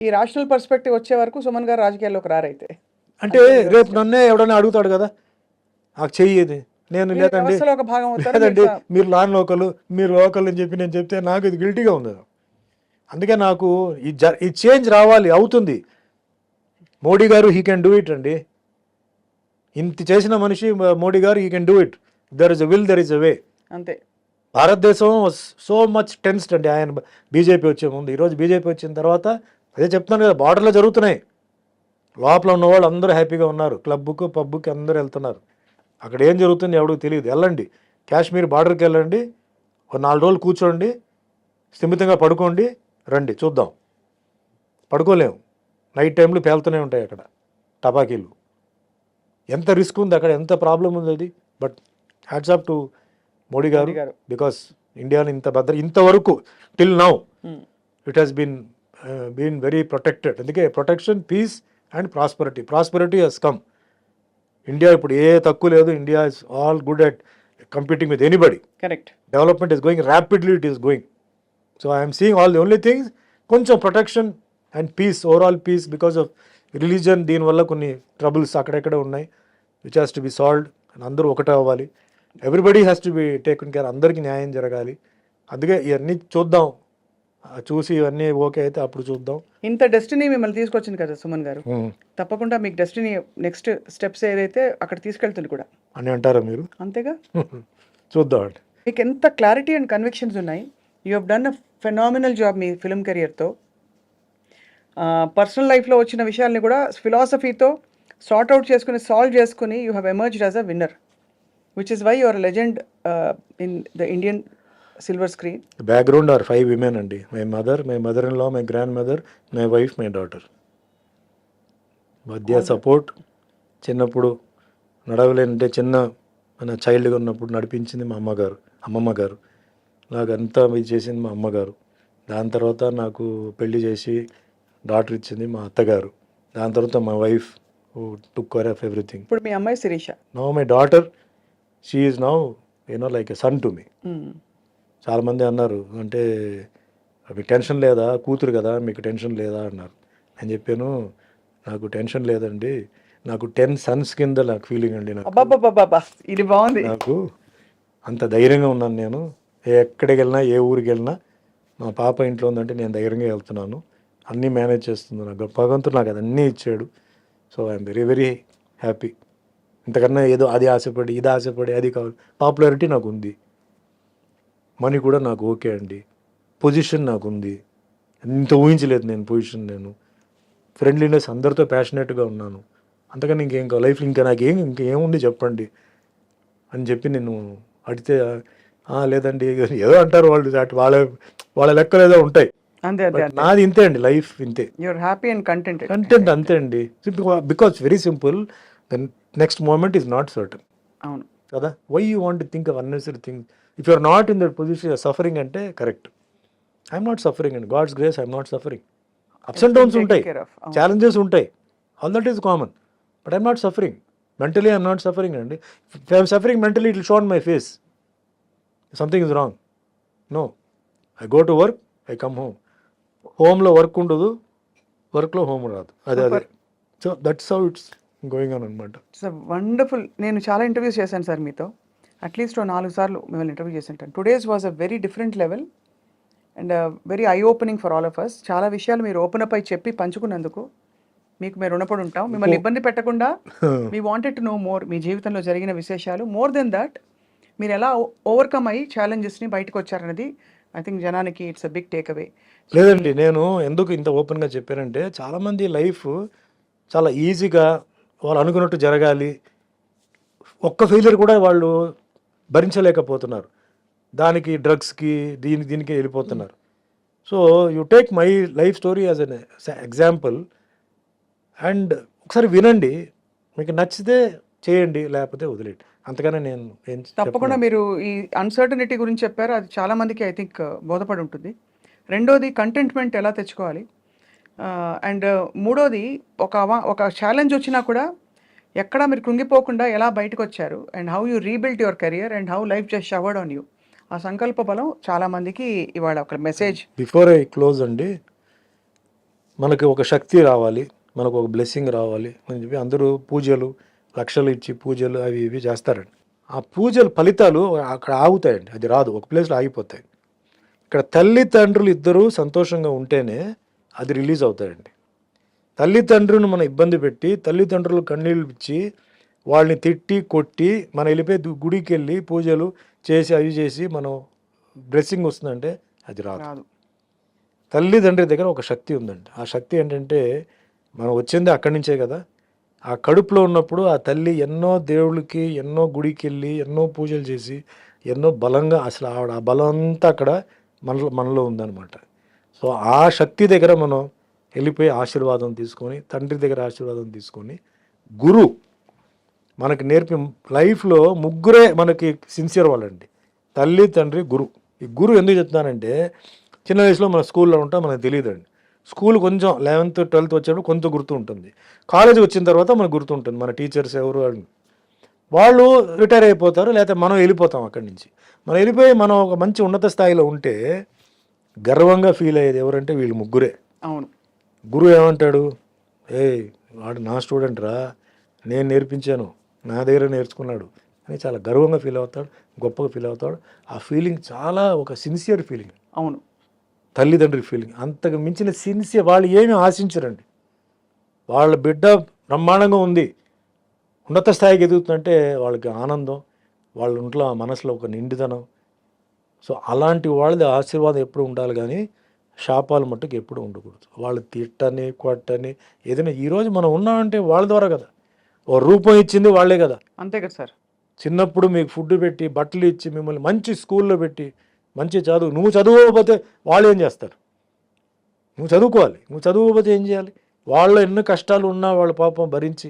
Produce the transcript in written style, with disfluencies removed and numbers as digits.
ఈ rational perspective వచ్చే వరకు సుమన్ గారు రాజకీయాల్లోకి రారైతే. అంటే రేపు నన్నే ఎవడన్నా అడుగుతాడు కదా, నాకు చెయ్యేది నేను మీరు లేదండి వ్యవస్థలో ఒక భాగం అవుతారు. లేదండి మీరు లాన్ లోకల్ మీరు లోకల్ అని చెప్పి నేను చెప్తే నాకు ఇది గిల్టీగా ఉంది. అందుకే నాకు ఈ చేంజ్ రావాలి, అవుతుంది. మోడీ గారు హీ కెన్ డూ ఇట్ అండి. ఇంత చేసిన మనిషి మోడీ గారు he can do it. There is a will, there is a way. అంతే. భారతదేశం సో మచ్ టెన్స్డ్ అండి ఆయన బీజేపీ వచ్చే ముందు. ఈరోజు బీజేపీ వచ్చిన తర్వాత అదే చెప్తున్నాను కదా, బార్డర్లో జరుగుతున్నాయి. లోపల ఉన్న వాళ్ళు అందరూ హ్యాపీగా ఉన్నారు, క్లబ్కు పబ్కి అందరూ వెళ్తున్నారు. అక్కడ ఏం జరుగుతుంది ఎవరికి తెలియదు. వెళ్ళండి కాశ్మీర్ బార్డర్కి వెళ్ళండి, ఒక 4 రోజులు కూర్చోండి, స్థిమితంగా పడుకోండి, రండి చూద్దాం. పడుకోలేము, నైట్ టైంలో పేలుతూనే ఉంటాయి అక్కడ టపాకీలు. ఎంత రిస్క్ ఉంది అక్కడ, ఎంత ప్రాబ్లం ఉంది అది. But hats off to Modi గారు, బికాస్ ఇండియాని ఇంతవరకు till now it has been very protected. అందుకే protection, peace and prosperity has come. India ఇప్పుడు ఏ తక్కువ లేదు. India is all good at competing with anybody. Correct. Development is going rapidly, it is going. So I'm seeing all the only things కొంచెం protection and peace, overall peace. Because of religion, దీనివల్ల కొన్ని troubles అక్కడెక్కడ ఉన్నాయి, which has to be solved. And అందరూ ఒకటే అవ్వాలి. Everybody has to be taken care, అందరికీ న్యాయం జరగాలి. అందుకే ఇవన్నీ చూద్దాం, చూసి ఇవన్నీ ఓకే అయితే అప్పుడు చూద్దాం. ఇంత డెస్టినీ మిమ్మల్ని తీసుకొచ్చింది కదా సుమన్ గారు, తప్పకుండా మీకు డెస్టినీ నెక్స్ట్ స్టెప్స్ ఏదైతే అక్కడ తీసుకెళ్తుంది కూడా అని అంటారా మీరు? అంతేగా. చూద్దాం అండి. మీకు ఎంత క్లారిటీ అండ్ కన్విక్షన్స్ ఉన్నాయి. You have done a phenomenal job మీ ఫిల్మ్ కెరియర్తో. పర్సనల్ లైఫ్లో వచ్చిన విషయాల్ని కూడా ఫిలాసఫీతో సాల్వ్ చేసుకుని you have emerged as a winner, which is why you are a legend in the Indian silver screen. The background are 5 women అండి. My mother, my mother-in-law, my grandmother, my wife, my daughter. మధ్య support. చిన్నప్పుడు నడవలేనంటే మన చైల్డ్గా ఉన్నప్పుడు నడిపించింది మా అమ్మమ్మ గారు. నాకంతా ఇది చేసింది మా అమ్మగారు. దాని తర్వాత నాకు పెళ్లి చేసి డాటర్ ఇచ్చింది మా అత్తగారు. దాని తర్వాత మా wife who took care of everything. ఇప్పుడు మీ అమ్మాయి Sirisha. Now my daughter, she is now like a son to me. చాలామంది అన్నారు, అంటే మీకు టెన్షన్ లేదా, కూతురు కదా మీకు టెన్షన్ లేదా అన్నారు. నేను చెప్పాను, నాకు టెన్షన్ లేదండి, నాకు 10 sons కింద నాకు ఫీలింగ్ అండి. ఇది బాగుంది. నాకు అంత ధైర్యంగా ఉన్నాను నేను. ఎక్కడికి వెళ్ళినా, ఏ ఊరికి వెళ్ళినా, మా పాప ఇంట్లో ఉందంటే నేను ధైర్యంగా వెళ్తున్నాను, అన్నీ మేనేజ్ చేస్తున్నాను. నాకు భగవంతుడు నాకు అదన్నీ ఇచ్చాడు. So I'm very very happy. ఇంతకన్నా ఏదో అది ఆశపడి ఇది ఆశపడి అది కావాలి. పాపులారిటీ నాకు ఉంది, మనీ కూడా నాకు ఓకే అండి, పొజిషన్ నాకు ఉంది. ఇంత ఊహించలేదు నేను పొజిషన్. నేను ఫ్రెండ్లీనెస్, అందరితో ప్యాషనేట్గా ఉన్నాను. అంతకని ఇంకేం కావాలి లైఫ్లో, ఇంకా నాకు ఇంకేముంది చెప్పండి అని చెప్పి నేను అడిగితే లేదండి ఏదో అంటారు వాళ్ళు, వాళ్ళ లెక్కలు ఏదో ఉంటాయి. నాది ఇంతే అండి, లైఫ్ ఇంతే. యూఆర్ హ్యాపీ అండ్ కంటెంట్ అంతే అండి. Because very simple, then next moment is not certain. అవును కదా. Why you want to think of unnecessary things if you are not in that position, suffering అంటే కరెక్ట్. ఐఎమ్ నాట్ సఫరింగ్ అండి, God's grace I'm not suffering. Ups and downs ఉంటాయి, challenges ఉంటాయి, all that is common. But I'm not suffering mentally. I'm not suffering అండి. If I'm suffering mentally, it will show on my face something is wrong. No, I go to work, I come home. హోమ్లో work ఉండదు, వర్క్లో home రాదు. అదే. So that's how it's going on అనమాట. It's wonderful. నేను చాలా interviews చేశాను sir మీతో, అట్లీస్ట్ 4 సార్లు మిమ్మల్ని ఇంటర్వ్యూ చేసింటాను. Today's was a very different level and very eye opening for all of us. చాలా విషయాలు మీరు ఓపెన్ అప్ అయి చెప్పి పంచుకున్నందుకు మీకు మేము రుణపడి ఉంటాం. మిమ్మల్ని ఇబ్బంది పెట్టకుండా we wanted to know more, మీ జీవితంలో జరిగిన విశేషాలు. మోర్ దెన్ దట్, మీరు ఎలా ఓవర్కమ్ అయ్యి ఛాలెంజెస్ని బయటకు వచ్చారనేది ఐ థింక్ జనానికి it's a big takeaway. లేదండి, నేను ఎందుకు ఇంత ఓపెన్గా చెప్పానంటే, చాలామంది లైఫ్ చాలా ఈజీగా వాళ్ళు అనుకున్నట్టు జరగాలి, ఒక్క ఫెయిలియర్ కూడా వాళ్ళు భరించలేకపోతున్నారు, దానికి డ్రగ్స్కి దీనికి వెళ్ళిపోతున్నారు. So you take my life story as an example and ఒకసారి వినండి, మీకు నచ్చితే చేయండి, లేకపోతే వదిలేండి. అంతగానే నేను తప్పకుండా మీరు ఈ అన్సర్టనిటీ గురించి చెప్పారు, అది చాలామందికి ఐ థింక్ బోధపడి ఉంటుంది. రెండోది కంటెంట్మెంట్ ఎలా తెచ్చుకోవాలి, అండ్ మూడోది ఒక ఛాలెంజ్ వచ్చినా కూడా ఎక్కడా మీరు కృంగిపోకుండా ఎలా బయటకు వచ్చారు, and how you rebuild your career and how life just showered on you. ఆ సంకల్ప బలం చాలామందికి ఇవాళ ఒక మెసేజ్. బిఫోర్ ఐ క్లోజ్ అండి, మనకి ఒక శక్తి రావాలి, మనకు ఒక బ్లెస్సింగ్ రావాలి అని చెప్పి అందరూ పూజలు లక్షలు ఇచ్చి పూజలు అవి ఇవి చేస్తారండి. ఆ పూజల ఫలితాలు అక్కడ ఆగుతాయండి, అది రాదు, ఒక ప్లేస్లో ఆగిపోతాయి. ఇక్కడ తల్లిదండ్రులు ఇద్దరూ సంతోషంగా ఉంటేనే అది రిలీజ్ అవుతాయండి. తల్లిదండ్రులను మనం ఇబ్బంది పెట్టి తల్లిదండ్రులు కన్నీళ్ళు ఇచ్చి వాళ్ళని తిట్టి కొట్టి మనం వెళ్ళిపోయి గుడికి వెళ్ళి పూజలు చేసి అవి చేసి మనం బ్లెస్సింగ్ వస్తుందంటే అది రాదు. రాదు. తల్లిదండ్రి దగ్గర ఒక శక్తి ఉందండి. ఆ శక్తి ఏంటంటే మనం వచ్చింది అక్కడి నుంచే కదా. ఆ కడుపులో ఉన్నప్పుడు ఆ తల్లి ఎన్నో దేవుళ్ళకి ఎన్నో గుడికి వెళ్ళి ఎన్నో పూజలు చేసి ఎన్నో బలంగా అసలు ఆవిడ ఆ బలం అంతా అక్కడ మనలో ఉందన్నమాట. సో ఆ శక్తి దగ్గర మనం వెళ్ళిపోయి ఆశీర్వాదం తీసుకొని తండ్రి దగ్గర ఆశీర్వాదం తీసుకొని గురు మనకి నేర్పి లైఫ్లో ముగ్గురే మనకి సిన్సియర్ వాళ్ళండి, తల్లి తండ్రి గురు. ఈ గురు ఎందుకు చెప్తున్నానంటే చిన్న వయసులో మన స్కూల్లో ఉంటాం, మనకు తెలియదండి. స్కూల్ కొంచెం 11th 12th వచ్చేప్పుడు కొంచెం గుర్తు ఉంటుంది. కాలేజీకి వచ్చిన తర్వాత మనకు గుర్తుంటుంది మన టీచర్స్ ఎవరు అని. వాళ్ళు రిటైర్ అయిపోతారు, లేకపోతే మనం వెళ్ళిపోతాం అక్కడి నుంచి. మనం వెళ్ళిపోయి మనం ఒక మంచి ఉన్నత స్థాయిలో ఉంటే గర్వంగా ఫీల్ అయ్యేది ఎవరంటే వీళ్ళు ముగ్గురే. అవును. గురువు ఏమంటాడు, వాడు నా స్టూడెంట్ రా, నేను నేర్పించాను, నా దగ్గర నేర్చుకున్నాడు అని చాలా గర్వంగా ఫీల్ అవుతాడు, గొప్పగా ఫీల్ అవుతాడు. ఆ ఫీలింగ్ చాలా ఒక సిన్సియర్ ఫీలింగ్. అవును. తల్లిదండ్రుల ఫీలింగ్ అంతకు మించిన సిన్సియర్. వాళ్ళు ఏమీ ఆశించరండి, వాళ్ళ బిడ్డ బ్రహ్మాండంగా ఉంది, ఉన్నత స్థాయికి ఎదుగుతుందంటే వాళ్ళకి ఆనందం, వాళ్ళ ఇంట్లో మనసులో ఒక నిండుదనం. సో అలాంటి వాళ్ళది ఆశీర్వాదం ఎప్పుడు ఉండాలి, కానీ శాపాలు మట్టుకు ఎప్పుడు ఉండకూడదు. వాళ్ళు తిట్టని కొట్టని ఏదైనా ఈరోజు మనం ఉన్నామంటే వాళ్ళ ద్వారా కదా, ఓ రూపం ఇచ్చింది వాళ్ళే కదా. అంతే కదా సార్. చిన్నప్పుడు మీకు ఫుడ్ పెట్టి బట్టలు ఇచ్చి మిమ్మల్ని మంచి స్కూల్లో పెట్టి మంచి చదువు, నువ్వు చదువుకోకపోతే వాళ్ళు ఏం చేస్తారు? నువ్వు చదువుకోవాలి, నువ్వు చదువుకోకపోతే ఏం చేయాలి? వాళ్ళు ఎన్ని కష్టాలు ఉన్నా వాళ్ళ పాపం భరించి